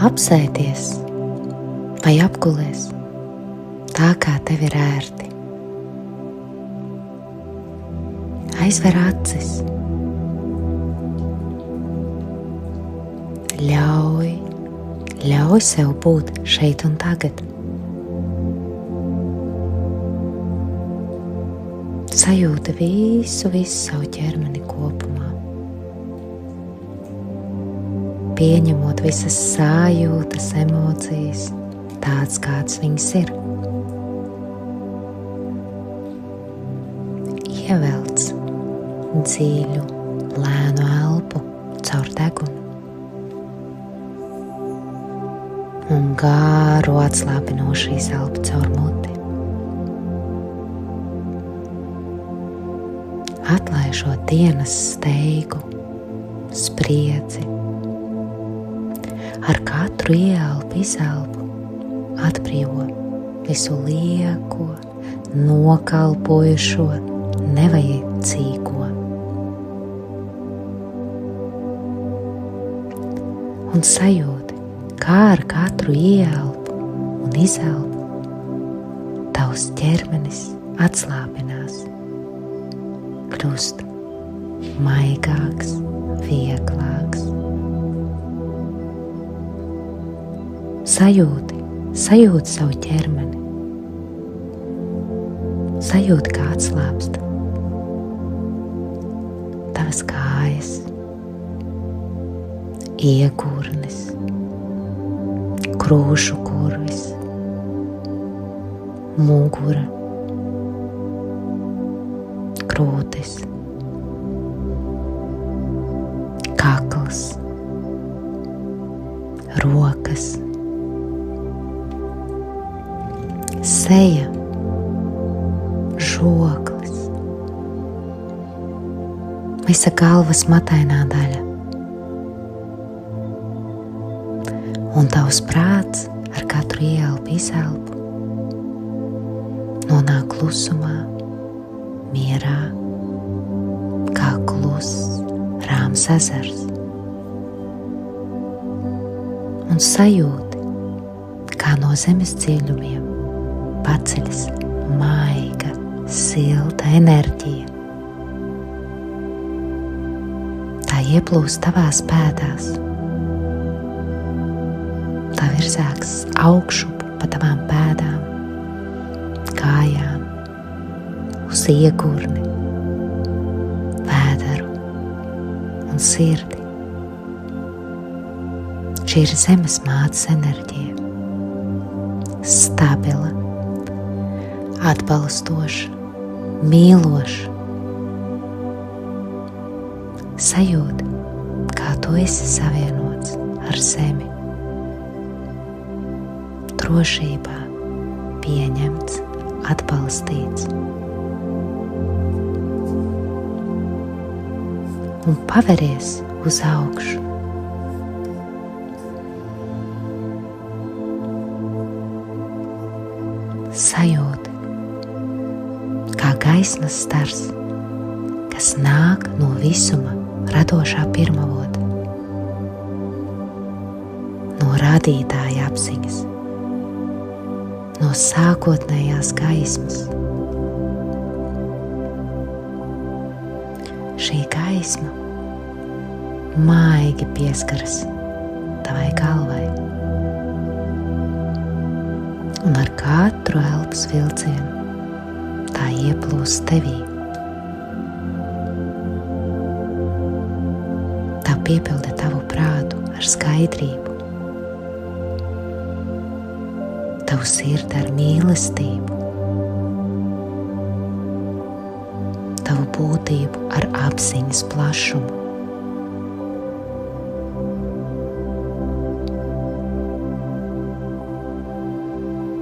apsēties vai apgulies tā, kā tev ir ērti. Aizver acis. Ļauj sev būt šeit un tagad. Sajūti visu savu ķermeni kopumā. Pieņemot visas sajūtas, emocijas, tāds, kāds viņas ir. Ievelc dziļu, lēnu elpu caur degunu un gāru atslābinošu izelpu caur muti. Atlaižot dienas steigu, spriedzi, ar katru ieelpu, izelpu atbrīvo visu lieko, nokalpojušo, nevajadzīgo. Un sajūti, kā ar katru ieelpu un izelpu tavs ķermenis atslābinās, kļūst maigāks, vieglāks. Sajūti savu ķermeni. Sajūti, kā atslābst tavas kājas, iegurnis, krūšu kurvis, mugura, krūtis, kakls, rokas, seja, žoklis, visa galvas matainā daļa. Un tavs prāts ar katru ieelpu, izelpu nonāk klusumā, mierā, kā kluss, rāms ezers. Un sajūti, kā no zemes dziļumiem paceļas maiga, silta enerģija. Tā ieplūst tavās pēdās. Tā virzās augšup pa tavām pēdām, kājām, uz iegurni, vēderu un sirdi. Šī ir zemes mātes enerģija. Stabila, atbalstoša, mīloša. Sajūti, kā tu esi savienots ar zemi. Drošībā, pieņemts, atbalstīts. Un paveries uz augšu. Sajūti, kā gaismas stars, kas nāk no visuma radošā pirmavota, no radītāja apziņas, no sākotnējās gaismas. Šī gaisma maigi pieskaras tavai galvai, un ar katru elpas vilcienu tā ieplūst tevī. Tā piepilda tavu prātu ar skaidrību, tavu sirdi ar mīlestību, tavu būtību ar apziņas plašumu.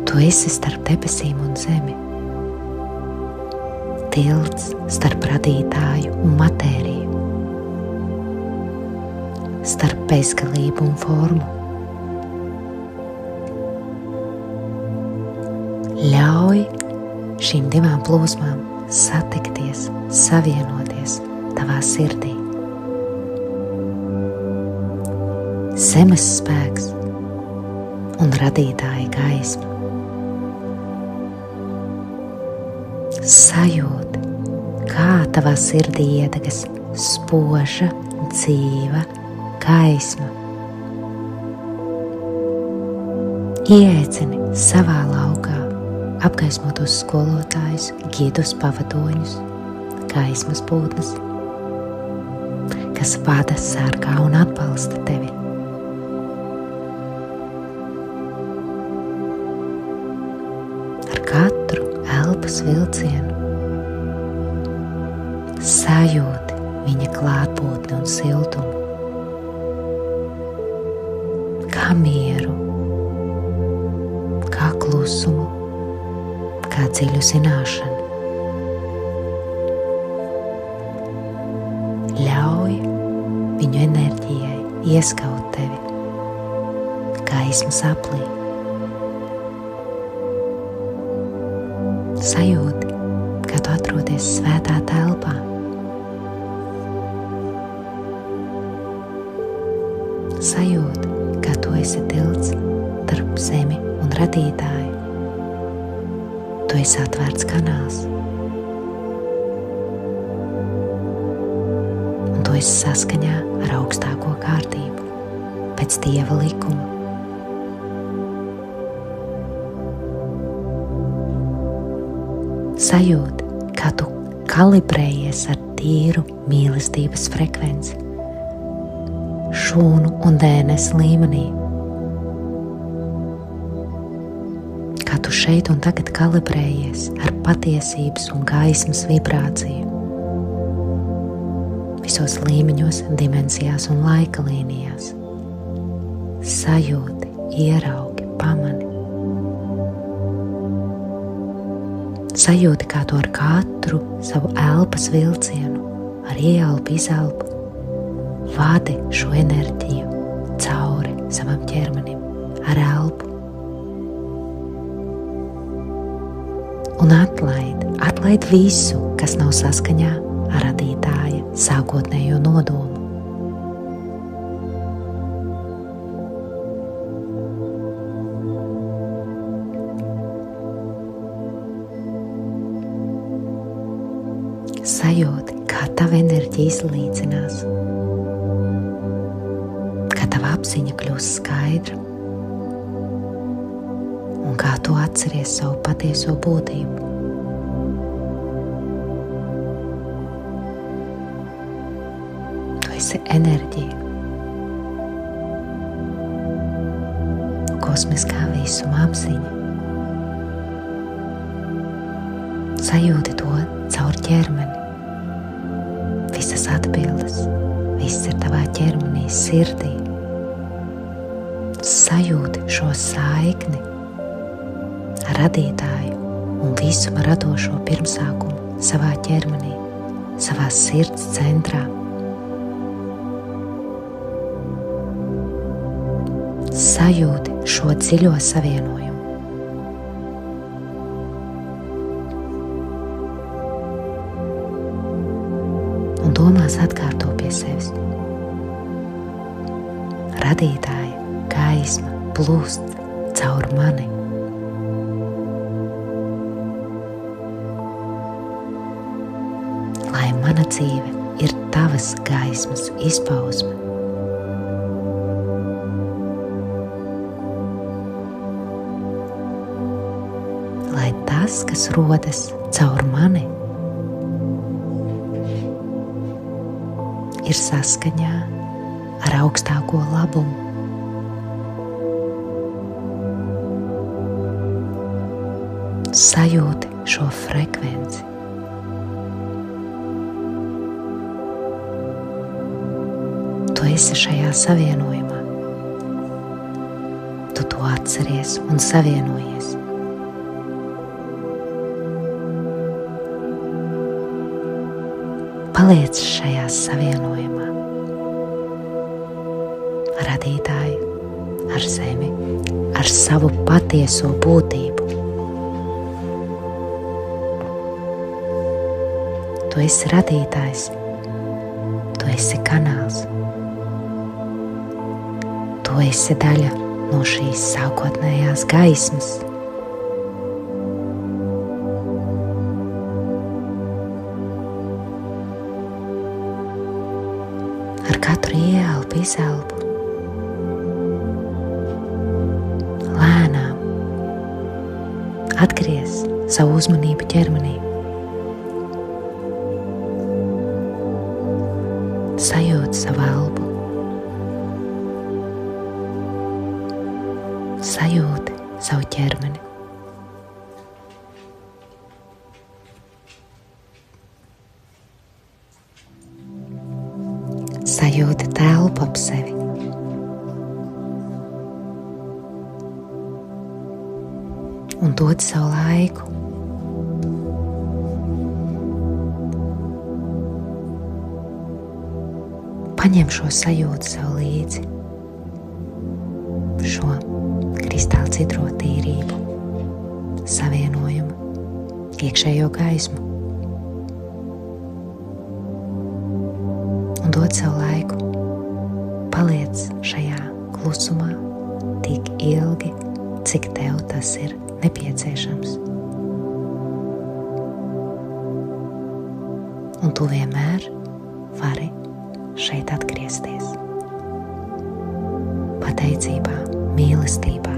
Tu esi starp debesīm un zemi, tilts starp radītāju un matēriju, starp bezgalību un formu. Ļauj šīm divām plūsmām satikties, savienoties tavā sirdī. Zemes spēks un radītāja gaismu. Sajūti, kā tavā sirdī iedegas spoža, dzīva gaisma. Ieaicini savā laukā apgaismotos skolotājus, gidus, pavadoņus, gaismas būtnes, kas vada, sargā un atbalsta tevi. Ar katru elpas vilcienu sajūti viņa klātbūtni un siltumu, kā mieru, kā klusumu, kā dziļu zināšanu. Ļauj viņu enerģijai ieskaut tevi gaismas aplī. Sajūti, kā tu atrodies svētā telpā. Sajūti, kā tu esi tilts starp zemi un radītāju. Tu esi atvērts kanāls. Un tu esi saskaņā ar augstāko kārtību, pēc Dieva likuma. Sajūti, kā tu kalibrējies ar tīru mīlestības frekvenci, šūnu un DNS līmenī. Kā tu šeit un tagad kalibrējies ar patiesības un gaismas vibrāciju. Visos līmeņos, dimensijās un laika līnijās. Sajūti, ieraugi, pamani. Sajūti, kā tu ar katru savu elpas vilcienu, ar ieelpu, izelpu, vadi šo enerģiju cauri savam ķermenim ar elpu. Un atlaid visu, kas nav saskaņā ar radītāja sākotnējo nodomu. Sajūti, kā tava enerģija izlīdzinās, kā tava apziņa kļūst skaidra un kā tu atceries savu patieso būtību. Tu esi enerģija, kosmiskā visuma apziņa. Sajūti to caur ķermeni. Visas atbildes, viss ir tavā ķermenī, sirdī. Sajūti šo saikni ar radītāju un visuma radošo pirmsākumu savā ķermenī, savā sirds centrā. Sajūti šo dziļo savienojumu. Un domās atkārto pie sevis. Radītāja gaisma plūst caur mani. Lai mana dzīve ir tavas gaismas izpausme. Lai tas, kas rodas caur mani, ir saskaņā ar augstāko labumu. Sajūti šo frekvenci. Tu esi šajā savienojumā. Tu to atceries un savienojies. Paliec šajā savienojumā. Ar radītāju, ar zemi, ar savu patieso būtību. Tu esi radītājs, tu esi kanāls, tu esi daļa no šīs sākotnējās gaismas. Ar katru ieelpu, izelpu lēnām atgriez savu uzmanību ķermenī. Sajūti savu elpu, sajūti savu ķermeni. Sajūti telpu ap sevi. Un dod savu laiku. Paņem šo sajūtu sev līdzi, šo kristāli citro tīrību, savienojumu, iekšējo gaismu. Un dod sev laiku, paliec šajā klusumā tik ilgi, cik tev tas ir nepieciešams. Un tu vienmēr vari šeit atgriezties. Pateicībā, mīlestībā,